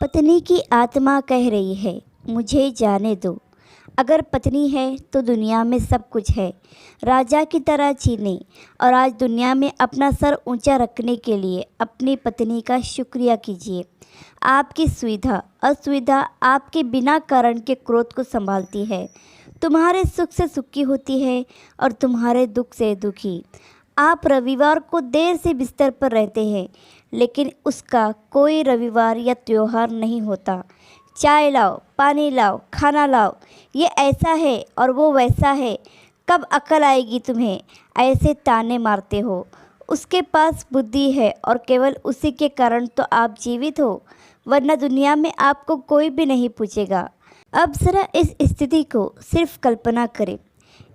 पत्नी की आत्मा कह रही है, मुझे जाने दो। अगर पत्नी है तो दुनिया में सब कुछ है। राजा की तरह जीने और आज दुनिया में अपना सर ऊंचा रखने के लिए अपनी पत्नी का शुक्रिया कीजिए। आपकी सुविधा असुविधा आपके बिना कारण के क्रोध को संभालती है। तुम्हारे सुख से सुखी होती है और तुम्हारे दुख से दुखी। आप रविवार को देर से बिस्तर पर रहते हैं, लेकिन उसका कोई रविवार या त्योहार नहीं होता। चाय लाओ, पानी लाओ, खाना लाओ, ये ऐसा है और वो वैसा है, कब अकल आएगी तुम्हें, ऐसे ताने मारते हो। उसके पास बुद्धि है और केवल उसी के कारण तो आप जीवित हो, वरना दुनिया में आपको कोई भी नहीं पूछेगा। अब ज़रा इस स्थिति को सिर्फ कल्पना करें।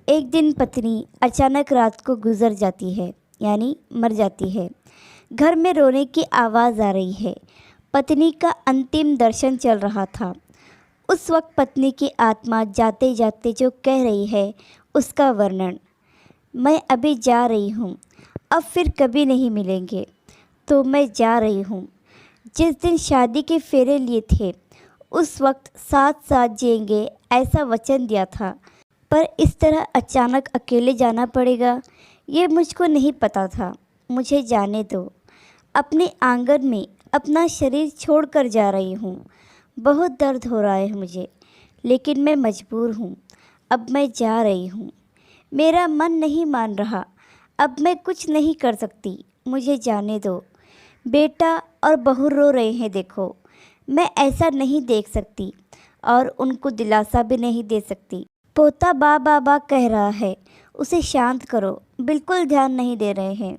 एक दिन पत्नी अचानक रात को गुजर जाती है, यानी मर जाती है। घर में रोने की आवाज़ आ रही है। पत्नी का अंतिम दर्शन चल रहा था। उस वक्त पत्नी की आत्मा जाते जाते जो कह रही है उसका वर्णन, मैं अभी जा रही हूँ, अब फिर कभी नहीं मिलेंगे, तो मैं जा रही हूँ। जिस दिन शादी के फेरे लिए थे उस वक्त साथ साथ जिएंगे ऐसा वचन दिया था, पर इस तरह अचानक अकेले जाना पड़ेगा ये मुझको नहीं पता था। मुझे जाने दो। अपने आंगन में अपना शरीर छोड़कर जा रही हूँ। बहुत दर्द हो रहा है मुझे, लेकिन मैं मजबूर हूँ। अब मैं जा रही हूँ। मेरा मन नहीं मान रहा, अब मैं कुछ नहीं कर सकती, मुझे जाने दो। बेटा और बहू रो रहे हैं, देखो। मैं ऐसा नहीं देख सकती और उनको दिलासा भी नहीं दे सकती। पोता बा बाबा कह रहा है, उसे शांत करो, बिल्कुल ध्यान नहीं दे रहे हैं।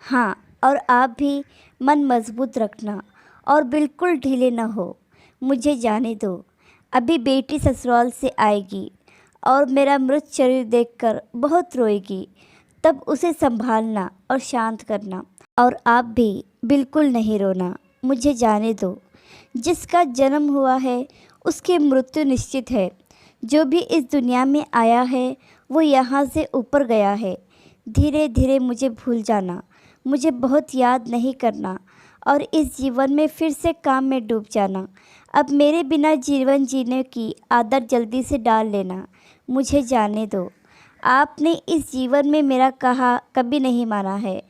हाँ, और आप भी मन मजबूत रखना और बिल्कुल ढीले न हो। मुझे जाने दो। अभी बेटी ससुराल से आएगी और मेरा मृत शरीर देखकर बहुत रोएगी, तब उसे संभालना और शांत करना। और आप भी बिल्कुल नहीं रोना, मुझे जाने दो। जिसका जन्म हुआ है उसकी मृत्यु निश्चित है। जो भी इस दुनिया में आया है वो यहाँ से ऊपर गया है। धीरे धीरे मुझे भूल जाना, मुझे बहुत याद नहीं करना और इस जीवन में फिर से काम में डूब जाना। अब मेरे बिना जीवन जीने की आदत जल्दी से डाल लेना। मुझे जाने दो। आपने इस जीवन में मेरा कहा कभी नहीं माना है।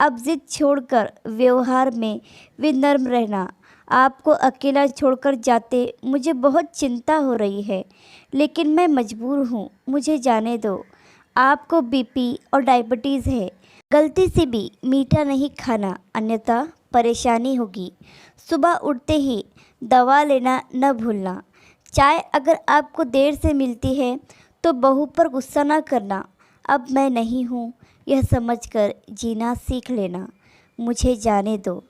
अब जिद छोड़कर व्यवहार में विनम्र रहना। आपको अकेला छोड़कर जाते मुझे बहुत चिंता हो रही है, लेकिन मैं मजबूर हूँ, मुझे जाने दो। आपको बीपी और डायबिटीज़ है, गलती से भी मीठा नहीं खाना, अन्यथा परेशानी होगी। सुबह उठते ही दवा लेना न भूलना। चाय अगर आपको देर से मिलती है तो बहू पर गुस्सा ना करना। अब मैं नहीं हूँ यह समझकर जीना सीख लेना। मुझे जाने दो।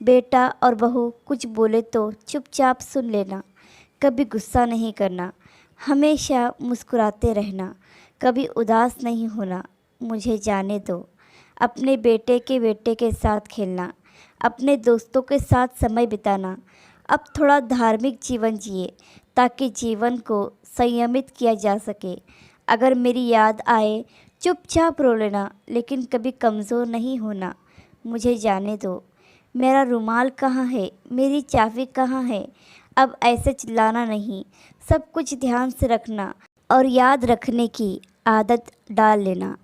बेटा और बहू कुछ बोले तो चुपचाप सुन लेना। कभी गुस्सा नहीं करना, हमेशा मुस्कुराते रहना, कभी उदास नहीं होना। मुझे जाने दो। अपने बेटे के साथ खेलना, अपने दोस्तों के साथ समय बिताना। अब थोड़ा धार्मिक जीवन जिए ताकि जीवन को संयमित किया जा सके। अगर मेरी याद आए चुपचाप रो लेना, लेकिन कभी कमज़ोर नहीं होना। मुझे जाने दो। मेरा रुमाल कहाँ है, मेरी चाबी कहाँ है। अब ऐसे चिल्लाना नहीं, सब कुछ ध्यान से रखना और याद रखने की आदत डाल लेना।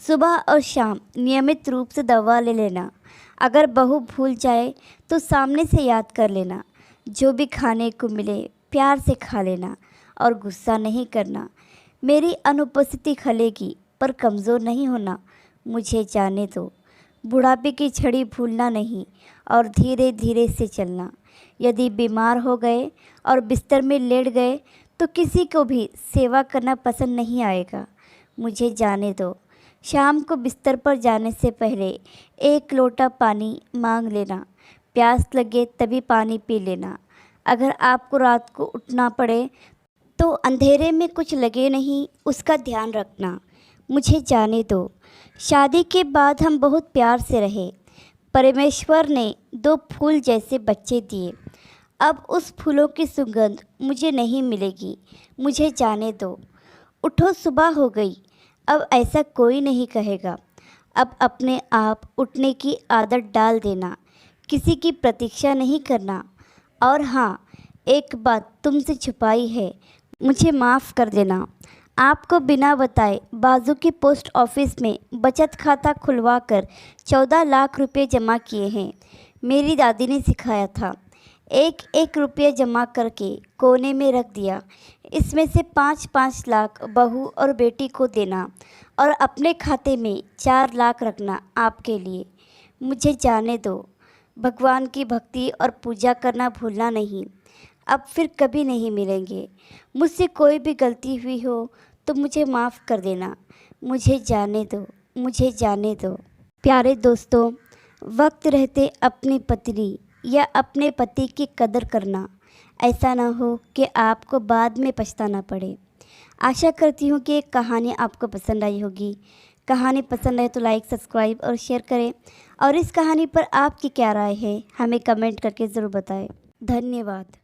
सुबह और शाम नियमित रूप से दवा ले लेना। अगर बहू भूल जाए तो सामने से याद कर लेना। जो भी खाने को मिले प्यार से खा लेना और गुस्सा नहीं करना। मेरी अनुपस्थिति खलेगी पर कमज़ोर नहीं होना। मुझे जाने दो। बुढ़ापे की छड़ी भूलना नहीं और धीरे धीरे से चलना। यदि बीमार हो गए और बिस्तर में लेट गए तो किसी को भी सेवा करना पसंद नहीं आएगा। मुझे जाने दो। शाम को बिस्तर पर जाने से पहले एक लोटा पानी मांग लेना। प्यास लगे तभी पानी पी लेना। अगर आपको रात को उठना पड़े तो अंधेरे में कुछ लगे नहीं, उसका ध्यान रखना। मुझे जाने दो। शादी के बाद हम बहुत प्यार से रहे। परमेश्वर ने दो फूल जैसे बच्चे दिए। अब उस फूलों की सुगंध मुझे नहीं मिलेगी। मुझे जाने दो। उठो, सुबह हो गई। अब ऐसा कोई नहीं कहेगा। अब अपने आप उठने की आदत डाल देना। किसी की प्रतीक्षा नहीं करना। और हाँ, एक बात तुमसे छुपाई है, मुझे माफ़ कर देना। आपको बिना बताए बाजू की पोस्ट ऑफिस में बचत खाता खुलवाकर 14 लाख रुपए जमा किए हैं। मेरी दादी ने सिखाया था, एक एक रुपये जमा करके कोने में रख दिया। इसमें से 5-5 लाख बहू और बेटी को देना और अपने खाते में 4 लाख रखना आपके लिए। मुझे जाने दो। भगवान की भक्ति और पूजा करना भूलना नहीं। अब फिर कभी नहीं मिलेंगे। मुझसे कोई भी गलती हुई हो तो मुझे माफ़ कर देना। मुझे जाने दो, मुझे जाने दो। प्यारे दोस्तों, वक्त रहते अपनी पत्नी या अपने पति की कदर करना। ऐसा ना हो कि आपको बाद में पछताना पड़े। आशा करती हूँ कि ये कहानी आपको पसंद आई होगी। कहानी पसंद आए तो लाइक, सब्सक्राइब और शेयर करें। और इस कहानी पर आपकी क्या राय है हमें कमेंट करके ज़रूर बताएं। धन्यवाद।